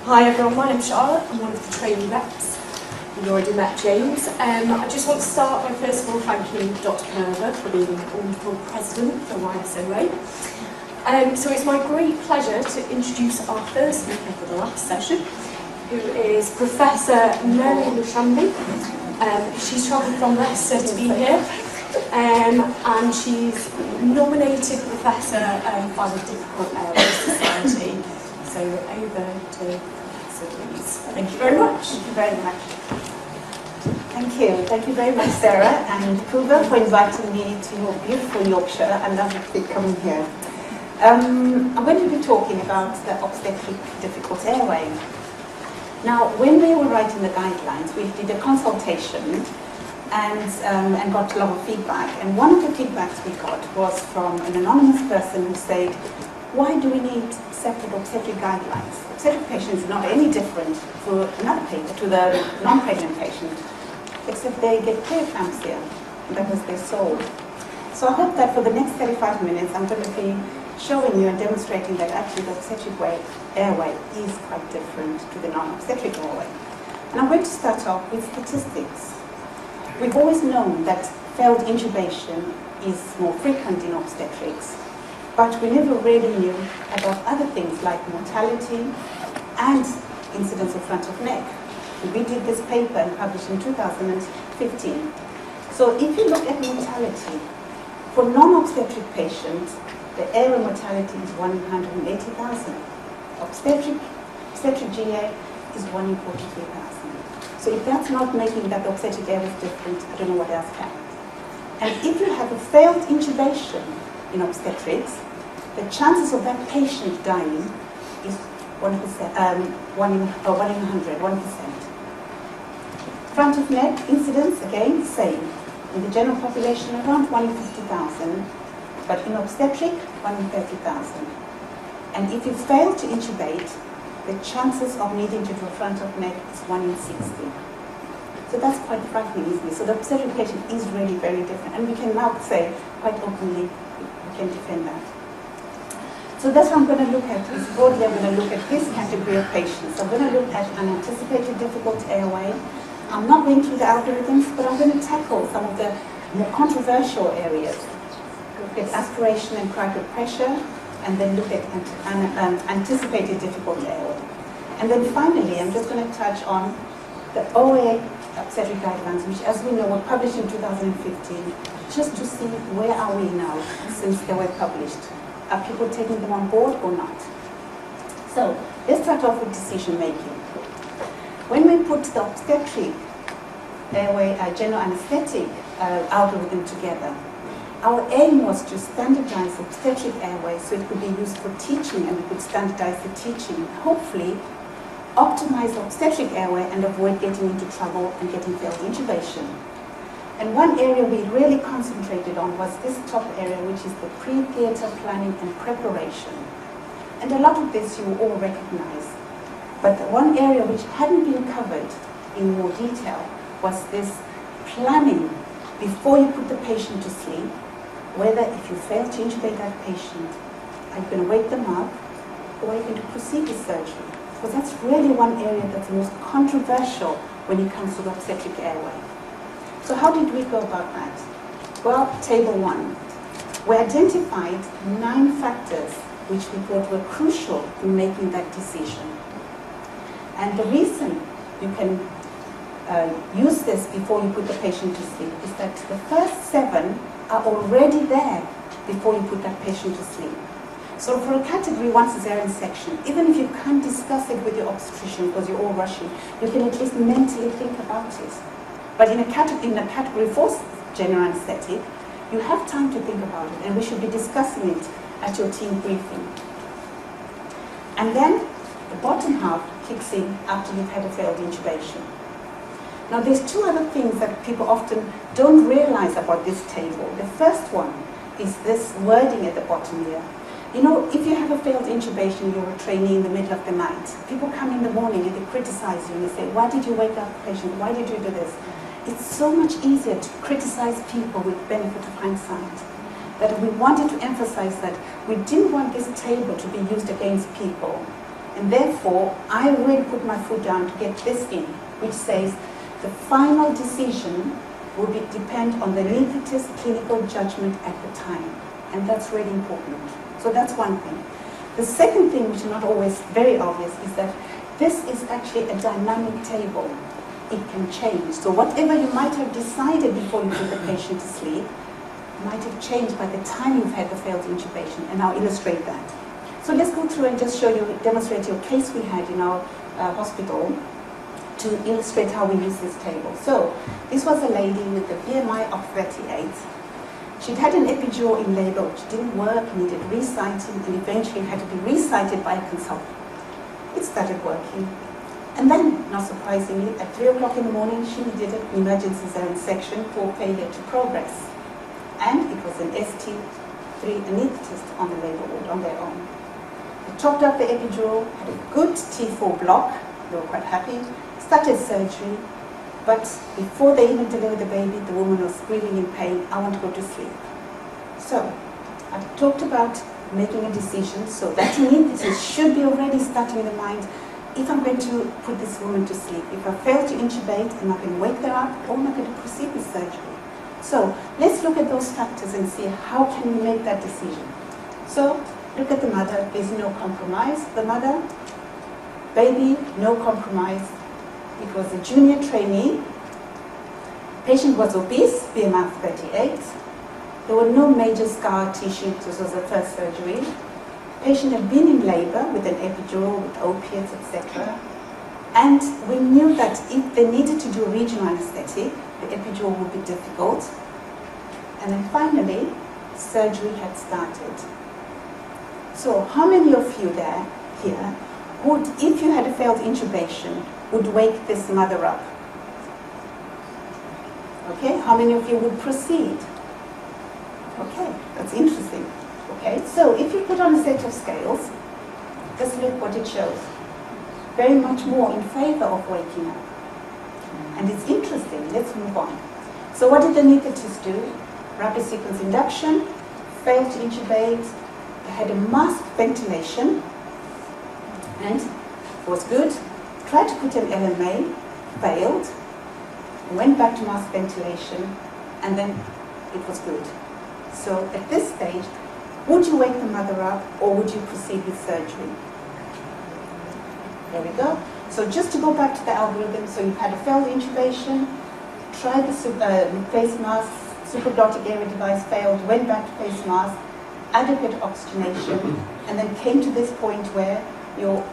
Hi everyone, my name's Charlotte. I'm one of the trainee reps. You already met James. I just want to start by first of all thanking Dr. Kerber for being the wonderful president for YSOA. So it's my great pleasure to introduce our first speaker for the last session, who is Professor Mary Lushambi. She's travelled from Leicester to be here, and she's nominated Professor by the Difficult Airway Society. So over to Professor, please. Thank you very much. Thank you very much. Thank you. Thank you very much, Sarah and Kuba, for inviting me to your beautiful Yorkshire. I love it coming here. I'm going to be talking about the obstetric difficult airway. Now, when we were writing the guidelines, we did a consultation and got a lot of feedback. And one of the feedbacks we got was from an anonymous person who said, why do we need separate obstetric guidelines? Obstetric patients are not any different to another patient, to the non-pregnant patient, except they get preeclampsia. That was their soul. So I hope that for the next 35 minutes, I'm going to be showing you and demonstrating that actually the obstetric airway is quite different to the non-obstetric airway. And I'm going to start off with statistics. We've always known that failed intubation is more frequent in obstetrics, but we never really knew about other things like mortality and incidence of front of neck. We did this paper and published in 2015. So if you look at mortality, for non-obstetric patients, the airway mortality is 1 in 180,000. Obstetric GA is 1 in 43,000. So if that's not making that the obstetric airway is different, I don't know what else can. And if you have a failed intubation in obstetrics, the chances of that patient dying is 1%, 1 in 100, 1%. Front of neck incidence, again, same. In the general population, around 1 in 50,000, but in obstetric, 1 in 30,000. And if you fail to intubate, the chances of needing to do a front of neck is 1 in 60. So that's quite frightening, isn't it? So the obstetric patient is really very different. And we can now say, quite openly, we can defend that. So that's what I'm going to look at. Is broadly, I'm going to look at this category of patients. I'm going to look at unanticipated difficult airway. I'm not going through the algorithms, but I'm going to tackle some of the more controversial areas. Look at aspiration and crowded pressure, and then look at anticipated difficult airway. And then finally, I'm just going to touch on the OA obstetric guidelines, which, as we know, were published in 2015, just to see where are we now since they were published. Are people taking them on board or not? So let's start off with decision making. When we put the obstetric airway general anesthetic algorithm together, our aim was to standardize obstetric airway so it could be used for teaching, and we could standardize the teaching, hopefully optimize the obstetric airway and avoid getting into trouble and getting failed intubation. And one area we really concentrated on was this top area, which is the pre-theatre planning and preparation. And a lot of this you all recognize. But the one area which hadn't been covered in more detail was this planning before you put the patient to sleep, whether if you fail to intubate that patient, are you going to wake them up or are you going to proceed with surgery? Because that's really one area that's the most controversial when it comes to the obstetric airway. So how did we go about that? Well, table 1. We identified 9 factors which we thought were crucial in making that decision. And the reason you can use this before you put the patient to sleep is that the first 7 are already there before you put that patient to sleep. So for a category 1 cesarean section, even if you can't discuss it with your obstetrician because you're all rushing, you can at least mentally think about it. But in a category 4 general anesthetic, you have time to think about it, and we should be discussing it at your team briefing. And then the bottom half kicks in after you've had a failed intubation. Now there's 2 other things that people often don't realize about this table. The first one is this wording at the bottom here. You know, if you have a failed intubation, you're a trainee in the middle of the night, people come in the morning and they criticize you and they say, why did you wake up the patient? Why did you do this? It's so much easier to criticize people with benefit of hindsight. That we wanted to emphasize that we didn't want this table to be used against people And therefore, I will put my foot down to get this in, which says the final decision will depend on the anaesthetist's clinical judgment at the time. And that's really important. So that's one thing. The second thing, which is not always very obvious, is that this is actually a dynamic table. It can change. So whatever you might have decided before you put the patient to sleep might have changed by the time you've had the failed intubation. And I'll illustrate that. So let's go through and just show you, demonstrate your case we had in our hospital to illustrate how we use this table. So this was a lady with a BMI of 38. She'd had an epidural in labor which didn't work, needed resighting, and eventually had to be resighted by a consultant. It started working. And then, not surprisingly, at 3 o'clock in the morning, she needed an emergency zone section for failure to progress. And it was an ST3 anaesthetist on the labor ward on their own. They chopped up the epidural, had a good T4 block, they were quite happy, started surgery, but before they even delivered the baby, the woman was screaming in pain, I want to go to sleep. So, I talked about making a decision, so that anaesthetist should be already starting in the mind, if I'm going to put this woman to sleep, if I fail to intubate, am I going to wake her up, or am I going to proceed with surgery? So, let's look at those factors and see how can we make that decision. So, look at the mother, there's no compromise. The mother, baby, no compromise. It was a junior trainee. Patient was obese, BMI of 38. There were no major scar tissue, this was the first surgery. Patient had been in labor with an epidural, with opiates, etc. And we knew that if they needed to do regional anesthetic, the epidural would be difficult. And then finally, surgery had started. So how many of you here would, if you had a failed intubation, would wake this mother up? Okay, how many of you would proceed? Okay, that's interesting. Okay, so if you put on a set of scales, just look what it shows. Very much more in favor of waking up. And it's interesting, let's move on. So what did the anaesthetist do? Rapid sequence induction, failed to intubate, they had a mask ventilation, and it was good. Tried to put an LMA, failed, went back to mask ventilation, and then it was good. So at this stage, would you wake the mother up or would you proceed with surgery? There we go. So just to go back to the algorithm, so you've had a failed intubation, tried the face mask, supraglottic airway device failed, went back to face mask, adequate oxygenation, and then came to this point where your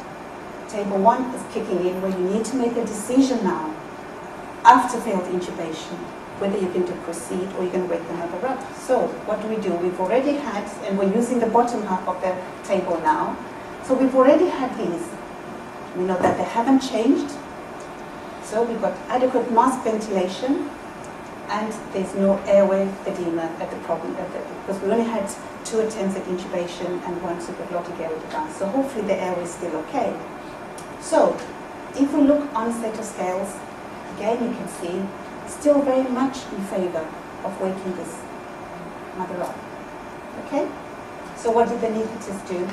table 1 is kicking in, where you need to make a decision now, after failed intubation, whether you're going to proceed or you're going to wake the mother up. So what do? We've already had, and we're using the bottom half of the table now, so we've already had these. We know that they haven't changed, so we've got adequate mask ventilation, and there's no airway edema at the problem, because we only had 2 attempts at intubation and 1 supraglottic airway device, so hopefully the airway is still okay. So, if we look on a set of scales, again you can see, still very much in favor of waking this mother up. Okay? So what did the anaesthetist do?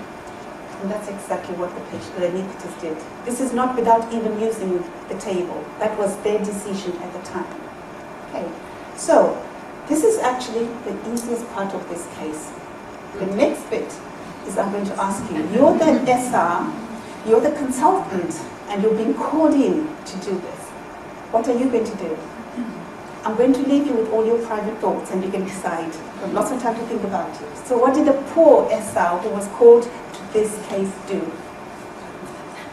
And that's exactly what the anaesthetist did. This is not without even using the table. That was their decision at the time. Okay? So, this is actually the easiest part of this case. The next bit is I'm going to ask you, you're the SR, you're the consultant, and you're being called in to do this. What are you going to do? I'm going to leave you with all your private thoughts and you can decide. You have lots of time to think about it. So what did the poor SR who was called to this case do?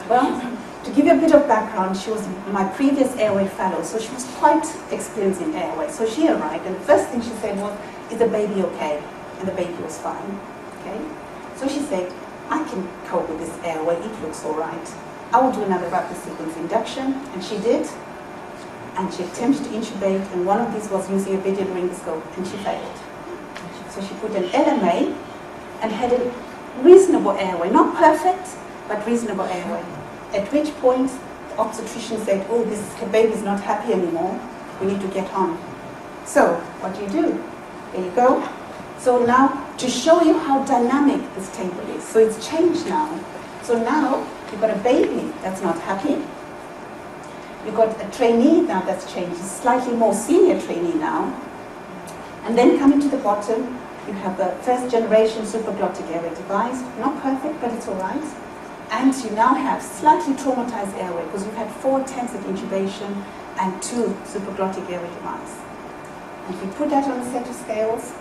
Well, to give you a bit of background, she was my previous airway fellow, so she was quite experienced in airway. So she arrived and the first thing she said was, is the baby okay? And the baby was fine. Okay? So she said, I can cope with this airway, it looks all right. I will do another rapid sequence induction, and she did. And she attempted to intubate, and one of these was using a video laryngoscope, and she failed. So she put an LMA and had a reasonable airway, not perfect, but reasonable airway. At which point, the obstetrician said, oh, this baby's not happy anymore, we need to get on. So, what do? There you go. So now, to show you how dynamic this table is, so it's changed now. So now, You've got a baby that's not happy. You've got a trainee now that's changed, a slightly more senior trainee now. And then coming to the bottom, you have the first generation supraglottic airway device. Not perfect, but it's all right. And you now have slightly traumatized airway because you've had 4 attempts at intubation and 2 supraglottic airway devices. And if you put that on a set of scales,